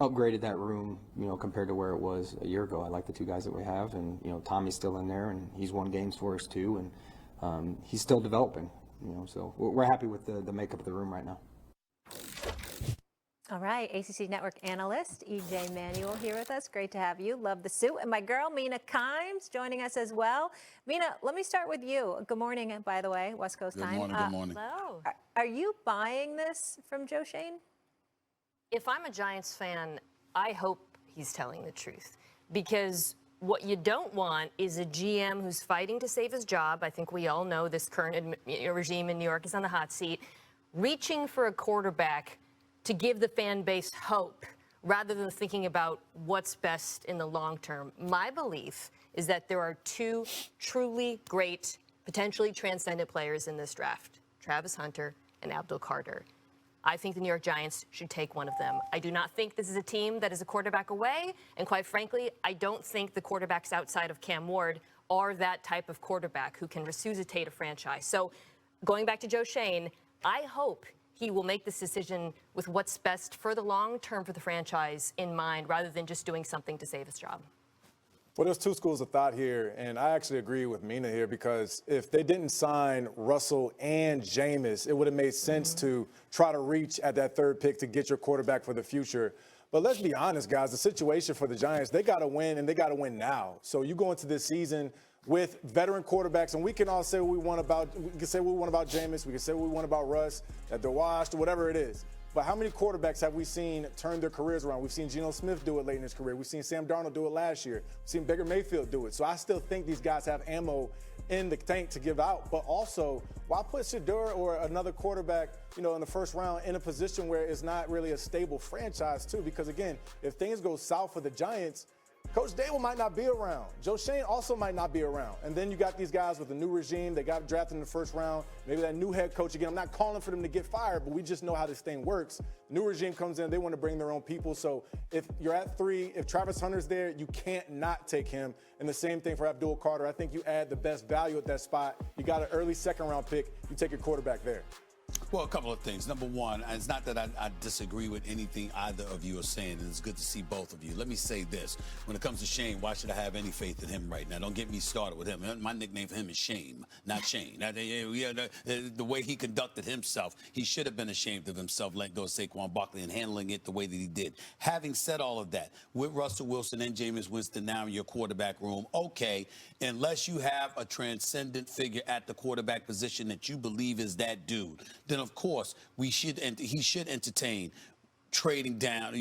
upgraded that room, compared to where it was a year ago. I like the two guys that we have, and Tommy's still in there, and he's won games for us too, and he's still developing. So we're happy with the makeup of the room right now. All right, ACC Network analyst E.J. Manuel here with us. Great to have you. Love the suit. And my girl, Mina Kimes, joining us as well. Mina, let me start with you. Good morning, by the way, West Coast time. Good morning. Hello. Are you buying this from Joe Schoen? If I'm a Giants fan, I hope he's telling the truth, because what you don't want is a GM who's fighting to save his job. I think we all know this current regime in New York is on the hot seat, reaching for a quarterback to give the fan base hope rather than thinking about what's best in the long term. My belief is that there are two truly great, potentially transcendent players in this draft, Travis Hunter and Abdul Carter. I think the New York Giants should take one of them. I do not think this is a team that is a quarterback away, and quite frankly, I don't think the quarterbacks outside of Cam Ward are that type of quarterback who can resuscitate a franchise. So going back to Joe Schoen, I hope he will make this decision with what's best for the long term for the franchise in mind, rather than just doing something to save his job. Well, there's two schools of thought here, and I actually agree with Mina here, because if they didn't sign Russell and Jameis, it would have made sense to try to reach at that third pick to get your quarterback for the future. But let's be honest, guys, the situation for the Giants, they got to win, and they got to win now. So you go into this season with veteran quarterbacks, and we can all say what we want about Jameis, we can say what we want about Russ, that they're washed, whatever it is. But how many quarterbacks have we seen turn their careers around? We've seen Geno Smith do it late in his career. We've seen Sam Darnold do it last year. We've seen Baker Mayfield do it. So I still think these guys have ammo in the tank to give out. But also, why put Shedeur or another quarterback, in the first round in a position where it's not really a stable franchise too? Because again, if things go south for the Giants, Coach Dable might not be around. Joe Schoen also might not be around. And then you got these guys with a new regime. They got drafted in the first round. Maybe that new head coach again. I'm not calling for them to get fired, but we just know how this thing works. New regime comes in. They want to bring their own people. So if you're at 3, if Travis Hunter's there, you can't not take him. And the same thing for Abdul Carter. I think you add the best value at that spot. You got an early second-round pick. You take your quarterback there. Well, a couple of things. Number one, it's not that I disagree with anything either of you are saying, and it's good to see both of you. Let me say this. When it comes to Shane, why should I have any faith in him right now? Don't get me started with him. My nickname for him is Shame, not Shane. The way he conducted himself, he should have been ashamed of himself, letting go of Saquon Barkley and handling it the way that he did. Having said all of that, with Russell Wilson and Jameis Winston now in your quarterback room, okay, unless you have a transcendent figure at the quarterback position that you believe is that dude, then of course he should entertain trading down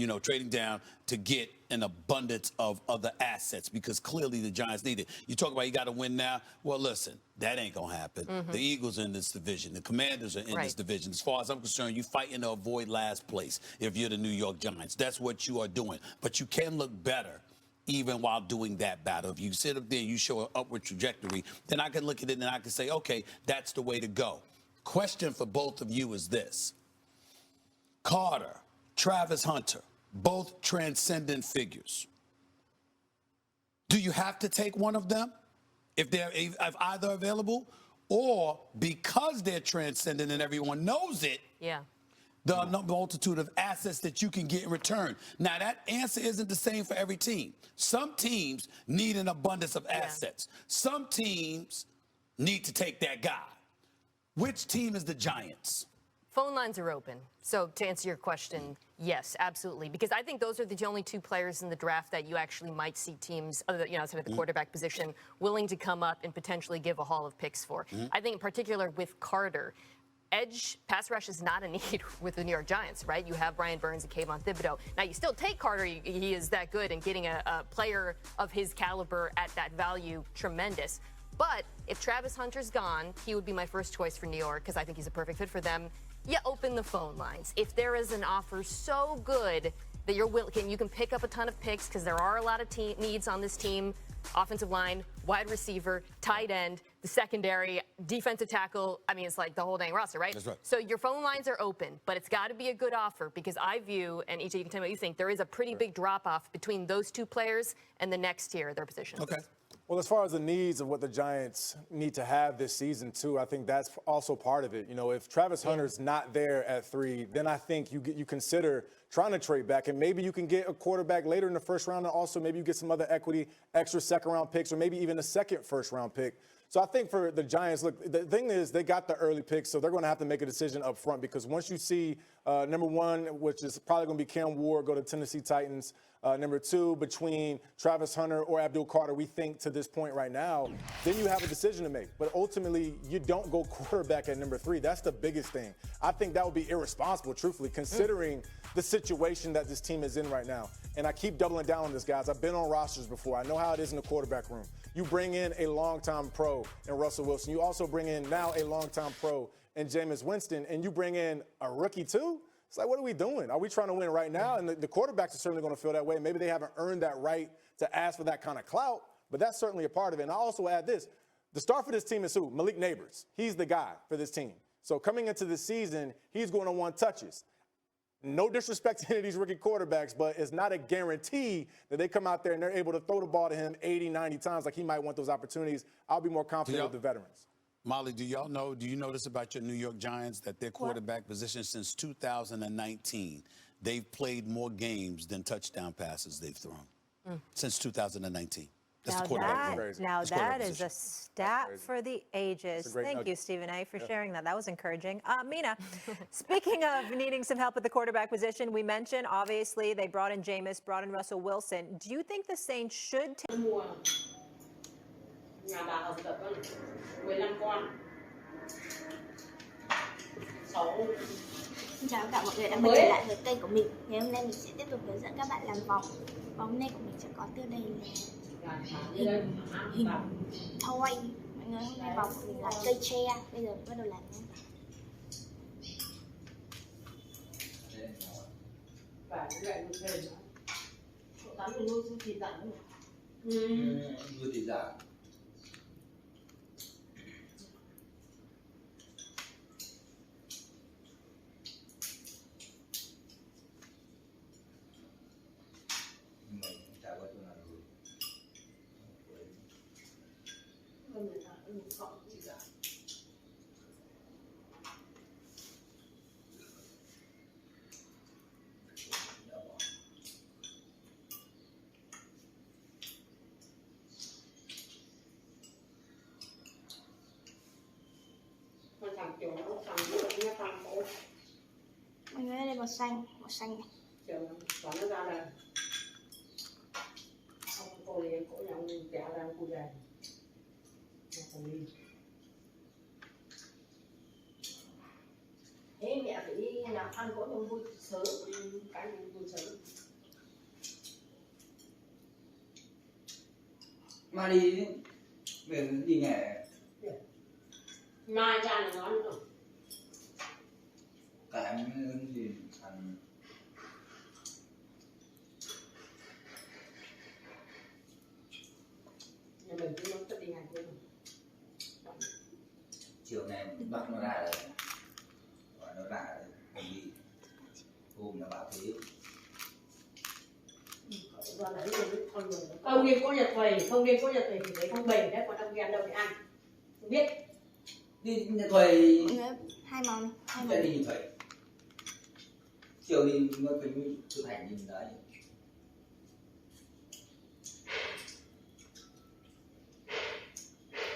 to get an abundance of other assets, because clearly the Giants need it. You talk about you got to win now. Well, listen, that ain't gonna happen. The Eagles are in this division. The Commanders are in this division. As far as I'm concerned, you're fighting to avoid last place if you're the New York Giants. That's what you are doing. But you can look better even while doing that battle. If you sit up there and you show an upward trajectory, then I can look at it and I can say, okay, that's the way to go. Question for both of you is this. Carter, Travis Hunter, both transcendent figures. Do you have to take one of them if either available? Or because they're transcendent and everyone knows it, the multitude of assets that you can get in return. Now, that answer isn't the same for every team. Some teams need an abundance of assets. Some teams need to take that guy. Which team is the Giants? Phone lines are open. So to answer your question, yes, absolutely. Because I think those are the only two players in the draft that you actually might see teams, outside of the quarterback position, willing to come up and potentially give a haul of picks for. I think in particular with Carter, edge pass rush is not a need with the New York Giants, right? You have Brian Burns and Kayvon Thibodeau. Now, you still take Carter. He is that good, and getting a player of his caliber at that value, tremendous. But if Travis Hunter's gone, he would be my first choice for New York, because I think he's a perfect fit for them. You open the phone lines. If there is an offer so good that you can pick up a ton of picks, because there are a lot of needs on this team: offensive line, wide receiver, tight end, the secondary, defensive tackle. I mean, it's like the whole dang roster, right? That's right. So your phone lines are open, but it's got to be a good offer, because I view, and EJ, you can tell me what you think, there is a pretty big drop-off between those two players and the next tier, their positions. Okay. Well, as far as the needs of what the Giants need to have this season, too, I think that's also part of it. If Travis Hunter's not there at 3, then I think you consider trying to trade back. And maybe you can get a quarterback later in the first round, and also maybe you get some other equity, extra second-round picks, or maybe even a second first-round pick. So I think for the Giants, look, the thing is they got the early picks, so they're going to have to make a decision up front, because once you see number one, which is probably going to be Cam Ward, go to Tennessee Titans, number two, between Travis Hunter or Abdul Carter, we think to this point right now, then you have a decision to make. But ultimately, you don't go quarterback at number three. That's the biggest thing. I think that would be irresponsible, truthfully, considering the situation that this team is in right now. And I keep doubling down on this, guys. I've been on rosters before. I know how it is in the quarterback room. You bring in a longtime pro in Russell Wilson. You also bring in now a longtime pro in Jameis Winston, and you bring in a rookie too? It's like, what are we doing? Are we trying to win right now? And the quarterbacks are certainly going to feel that way. Maybe they haven't earned that right to ask for that kind of clout, but that's certainly a part of it. And I also add this. The star for this team is who? Malik Neighbors. He's the guy for this team. So coming into this season, he's going to want touches. No disrespect to any of these rookie quarterbacks, but it's not a guarantee that they come out there and they're able to throw the ball to him 80, 90 times like he might want those opportunities. I'll be more confident with the veterans. Molly, do you know this about your New York Giants, that their quarterback position since 2019, they've played more games than touchdown passes they've thrown since 2019. That's the quarterback position. Now that is a stat for the ages. Thank you, Stephen A., for sharing that. That was encouraging. Mina, speaking of needing some help at the quarterback position, we mentioned, obviously, they brought in Jameis, brought in Russell Wilson. Do you think the Saints should take... Nhà bà học tập 15 con. 6. Xin chào tất cả mọi người đã quay trở lại với kênh của mình. Ngày hôm nay mình sẽ tiếp tục hướng dẫn các bạn làm vòng. Vòng hôm nay của mình sẽ có tiêu đề là hình thoi. Mọi người, hôm nay vòng của mình là cây tre. Bây giờ bắt đầu làm nhé. Và lại một thêm nữa. Chỗ tắm thì nuôi thịt dặn. Nuôi thịt dặn. Mọi người đây màu xanh này. Nó ra đây. Cô liền cổ nhận trả ra cô đây. Thế mẹ phải đi làm ăn có những vui sớm, cái những vui sớm. Mai đi, mình đi nghề. Mai ra là ngon nữa. Tại em gì ăn. Nhà mình cứ nói đi ngày kia. Chiều nay bắt nó ra rồi. Gọi nó ra rồi, không đi. Hôm là bảo thế. Không nên có nhà thầy thì đấy không bền đấy, còn ông ghen đâu để ăn. Không biết. Đi nhà thầy. Mọi người, hai màu này. Hai màu. Đi nhà thầy. Chiều đi nó phải thực hành nhìn đấy.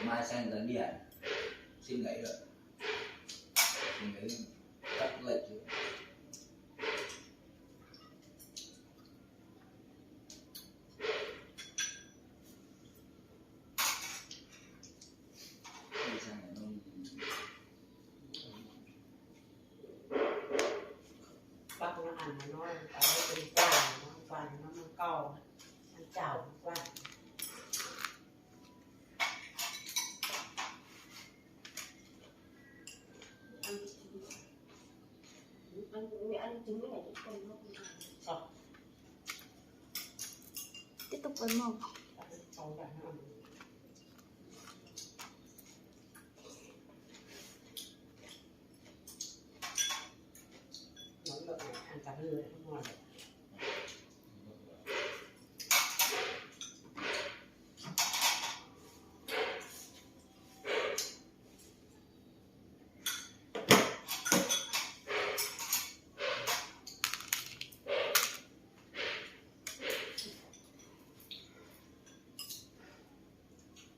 Mai sang đến điện. Xin lấy rồi. Xin lấy cắt lệch chứ. Bác nó ăn nó cái bên quan nó co, ăn chảo quan. Ăn trứng cái này cũng không nó không. Tiếp tục với màu.